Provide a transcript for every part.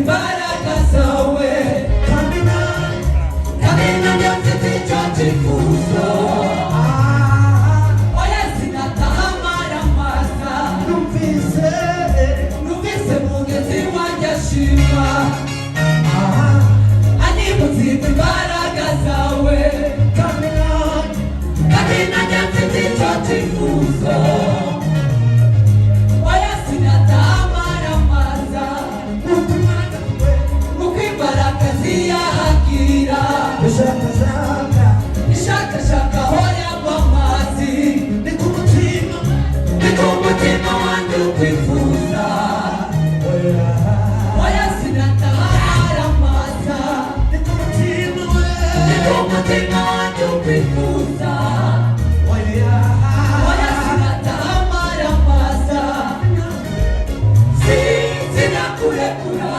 imbaraga zawe kamena nyafite icyo cyifuzo oya sinataha maramaza numvise mugenzi wanjye ashima animutse imbaraga zawe kamena nyafite icyo cyifuzo Shaka shaka hoya mamazi nikumutima wanjye kwifuza oya sinatahara maza nikumutima wanjye kwifuza oya sinatahara maza sinakurekura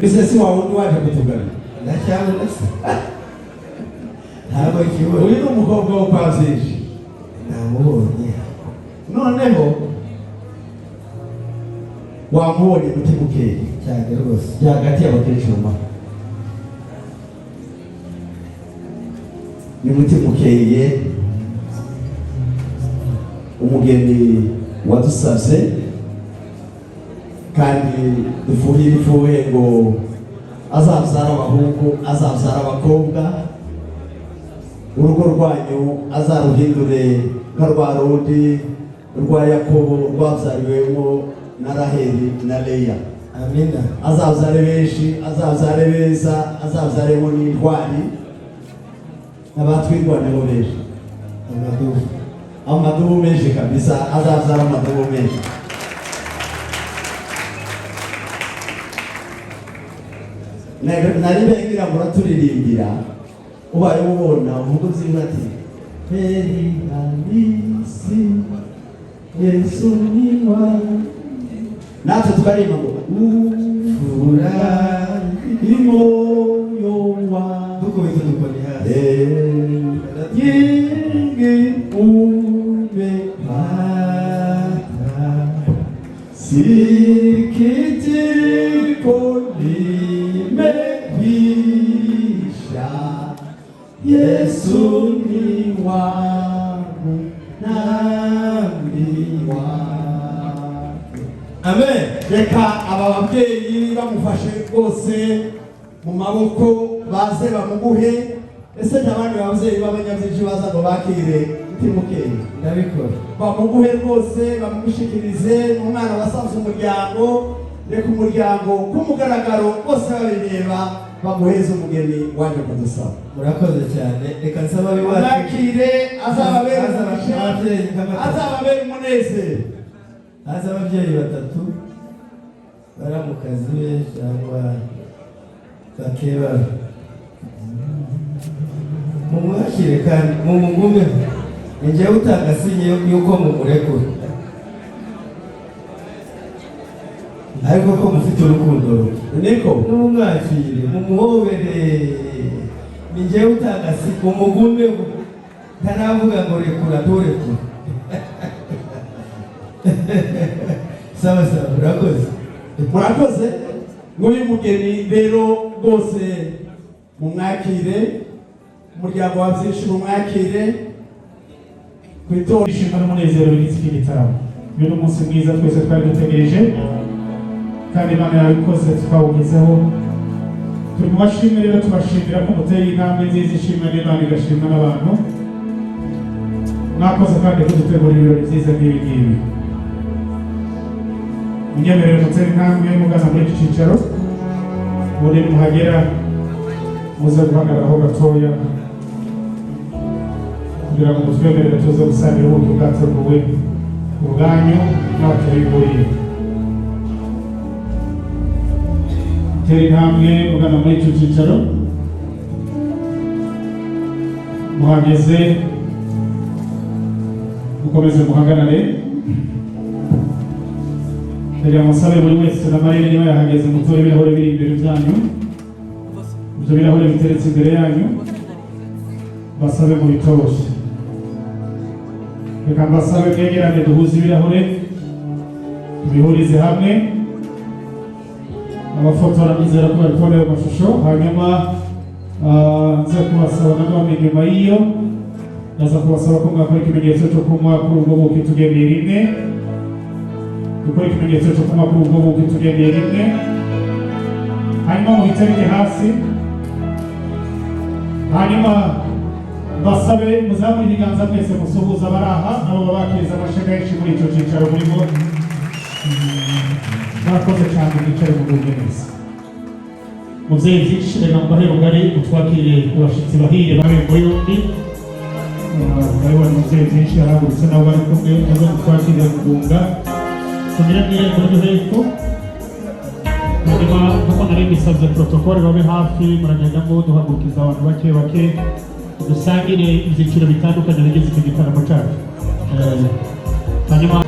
Bisesi wawe waje kutugana. Ndacyabona se. Ntabwo kiwe. Uri umukobwa wo kwazije. Namubonye. Noneho wamubonye muti bukeye cyane rwose. Byagati y'abakecuru. Ni muti bukeye umugeni wadusabye kandi dufuhira ifuhe ngo azabyara abahungu azabyara abakobwa, urugo rwanyu azaruhindure nka rwa rundi rwa Yakobo rwabyariwemo na Raheli na Leya. Amina. Azabyare benshi, azabyare beza, azabyaremo n'intwari n'abatwirwaneho benshi. Amadubu menshi kabisa, azabyara amadubu menshi. Nari bengira muraturirimbira ubaye ubona uvuga uzimwe ati heri halisi Yesu ni wangu, natwe tukarimba ngo furahi moyo wangu dukubita dukoni hasi nyingi umepata sikitiko limekwisha Yesu ni wangu nami wake. Amen. Reka aba babyeyi bamufashe rwose mu maboko baze bamuguhe. Ese n'abandi babyeyi b'abanyabyinshi baza ngo bakire Timukeye ndabikora bamuguhe rwose bamushikirize umwana wasanze umuryango. Reka umuryango kumugaragaro bose babireba bamuheze umugeni waje kudusaba. Murakoze cyane. Reka nsaba biwacu nakire azababere umunezero. Haza ababyeyi batatu baramukazi be cyangwa bakeba mumwakire kandi mumugume. Njyewe utanga sinye yuko mumurekura, ariko ko mufite urukundo niko n'umwakire mumuhobere. Njyewe utanga sinye umugume, ntaravuga ngo rekura nturekura. Sawa sawa, murakoze. Murakoze. Nguyu mugeni rero rwose mumwakire, umuryango wa byinshi mumwakire kwitora ishimwe n'umunezero w'iki gitaramo. Uyu ni umunsi mwiza twese twari dutegereje kandi Imana yabikoze twawugezeho. Turi mu mashimwe rero tubashimira ko muteye intambwe nziza ishimwe n'Imana igashimwa n'abantu. Mwakoze kandi kudutegurira ibirori byiza nk'ibi ngibi. Munyemerere mutere intambwe mugana muri iki cyicaro, ubundi muhagera muze guhagararaho gatoya kugira ngo mutwemerere tuze gusangira ubundi bwateguwe ubwanyu n'abatabiguriye. Mutere intambwe mugana muri iki cyicaro, muhageze mukomeze muhagarare. Ndagira musabe buri wese na marene niba yahageze mutore ibirahure biri imbere byanyu, ibyo birahure biteretse imbere yanyu basabe mu bitoroshye. Reka mbasabe mwegerane duhuze ibirahure tubihurize hamwe. Abafotora nizera ko bari kubona ayo mashusho, hanyuma nza kubasaba nanone inyuma y'iyo ndaza kubasaba ko mwakora ikimenyetso cyo kunywa kuri ubwo buki tugendeye rimwe. Dukora ikimenyetso cyo kunywa kuri ubwo buki tugendeye rimwe, hanyuma muhitereke hasi. Hanyuma basabe muzamure ibiganza mwese musuhuza abari aha nabo babakiriza amashyi menshi muri icyo cyicaro murimo. Murakoze cyane, mwicare mugubwe neza. Mubyeyi byinshi reka mbahe rugari utwakiriye abashyitsi bahire barembo yombi. Urabibona umubyeyi byinshi yarahagurutse nabo bari kumwe nabo twakiriye mugunga kugira ngo irembo ryo hepfo. Hanyuma nk'uko nari mbisabye protokole babe hafi, muragendamo duhagurukiza abantu bake bake dusangire ibyiciro bitandukanye bigize icyo gitaramo cyacu. Hanyuma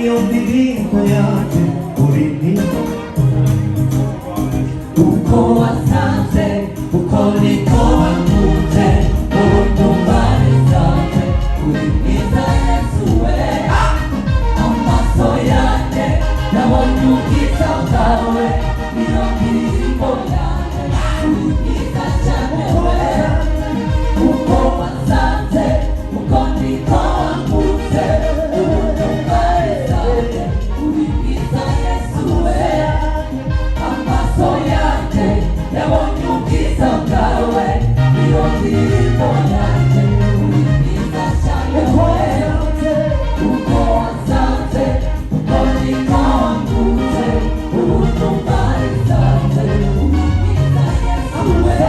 Ya niyo ndirimbo yanjye uri uko wasanze uko niko wakunze urukumbane zanjye uri mwiza Yesu we amaso yanjye yabonye ubwiza bwawe niyo ndirimbo yanjye uri mwiza cyane we uko wasanze uko niko wakunze urukumbane zanjye uri mwiza Yesu we amaso yanjye yabonye ubwiza bwawe niyo ndirimbo yanjye uri mwiza cyane we uko wasanze uko niko wakunze urukumbane zanjye uri mwiza Yesu we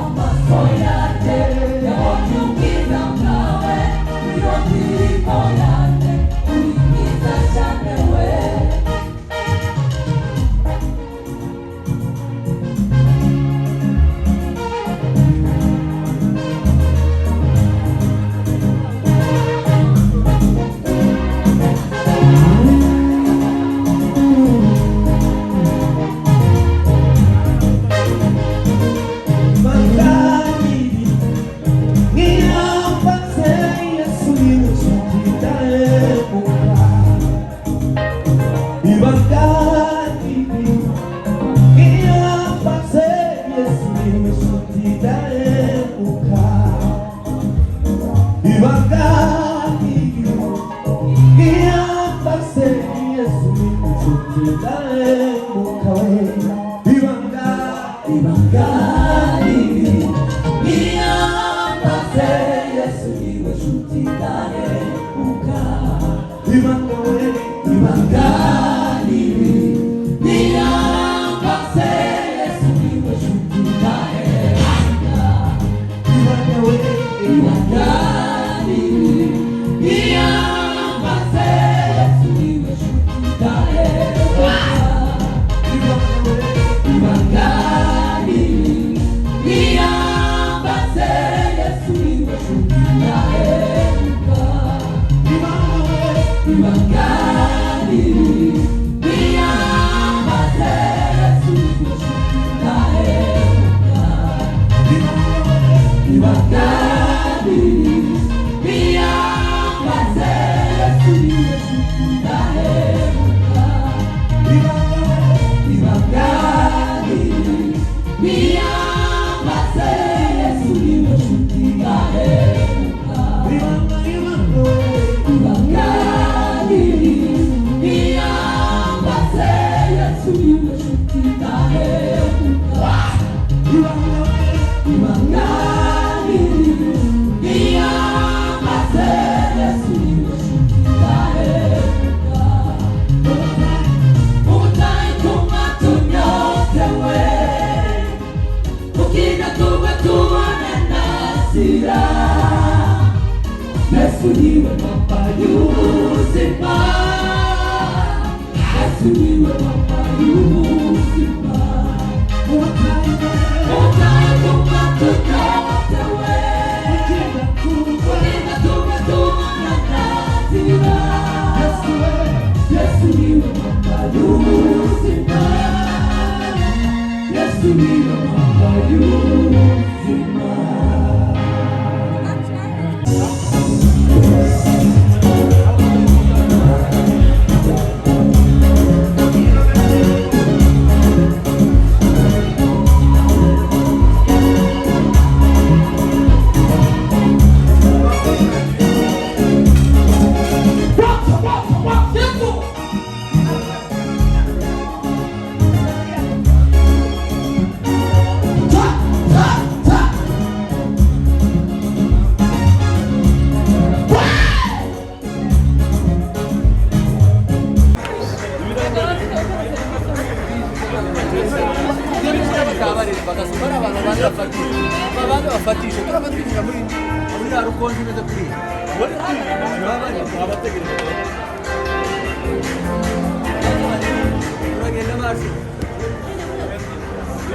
amaso yanjye yabonye ubwiza bwawe niyo ndirimbo yanjye uri mwiza cyane we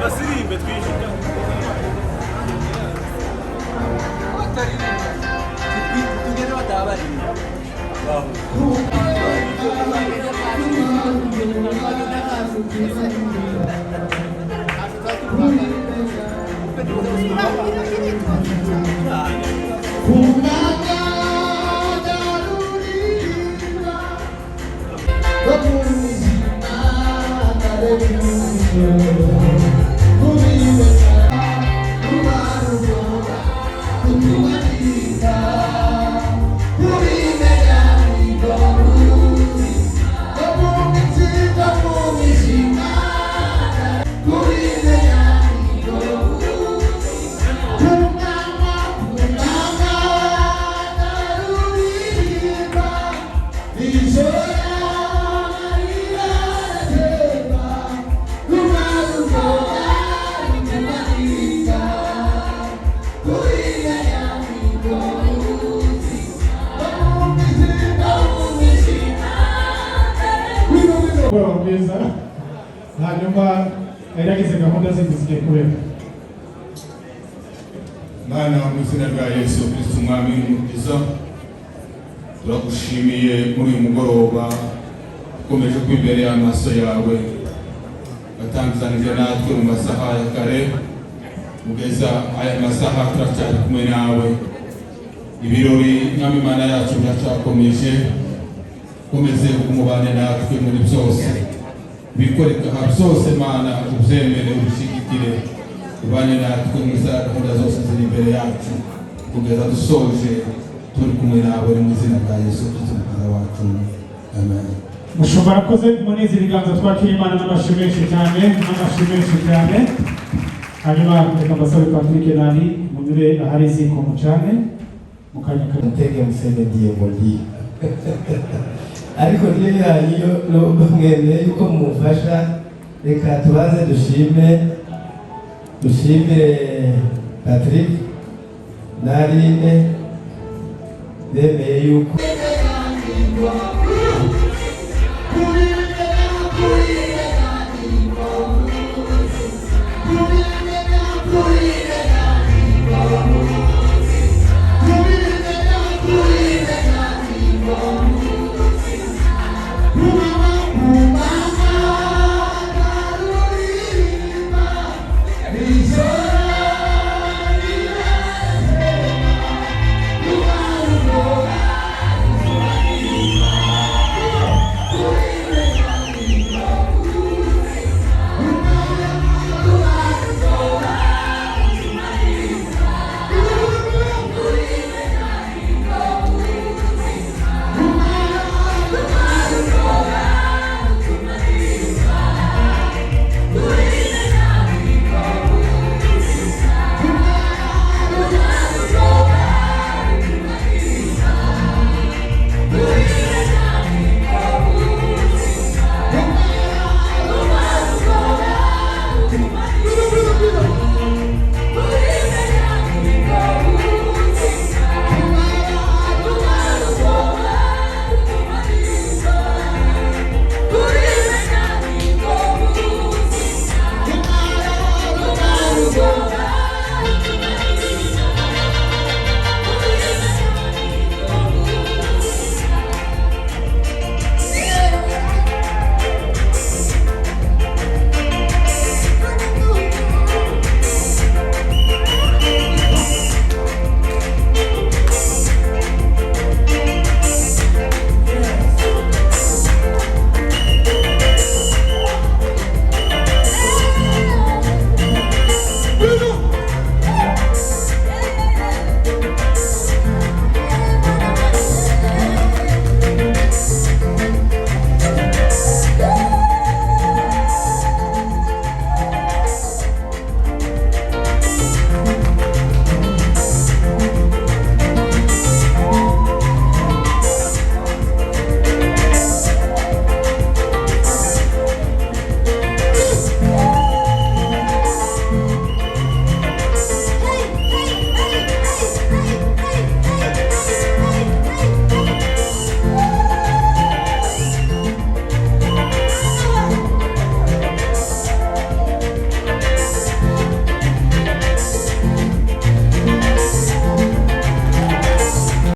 Basirimbe twishyura. Tugende batabarira. bwiza hanyuma yaragize gahunda zindi zigiye kubera Mana mu izina rya Yesu Kristo umwami n'umukiza turagushimiye muri uyu mugoroba ukomeje kwimbere amaso yawe watangizanije natwe mu masaha ya kare mugeza aya masaha turacyari kumwe nawe ibirori mwami Mana yacu biracyakomeje komeze kumubana natwe muri byose bikoreka byose Mana ubyemere ubishigikire ubane natwe muri za gahunda zose ziri imbere yacu kugeza dusoje turi kumwe nawe mu izina rya Yesu Kristo umwana wacu amen. mushobora koze munezi ibiganza twakira Imana n'amashyi menshi cyane hanyuma reka mbasabe Patrick nani munyure ahari ziko mucane mukanya kare mutege musende ndiye ngodi ariko ndiye yayo no mwemeye yuko mufasha reka tubanze dushimire Patrick Narine bemeye yuko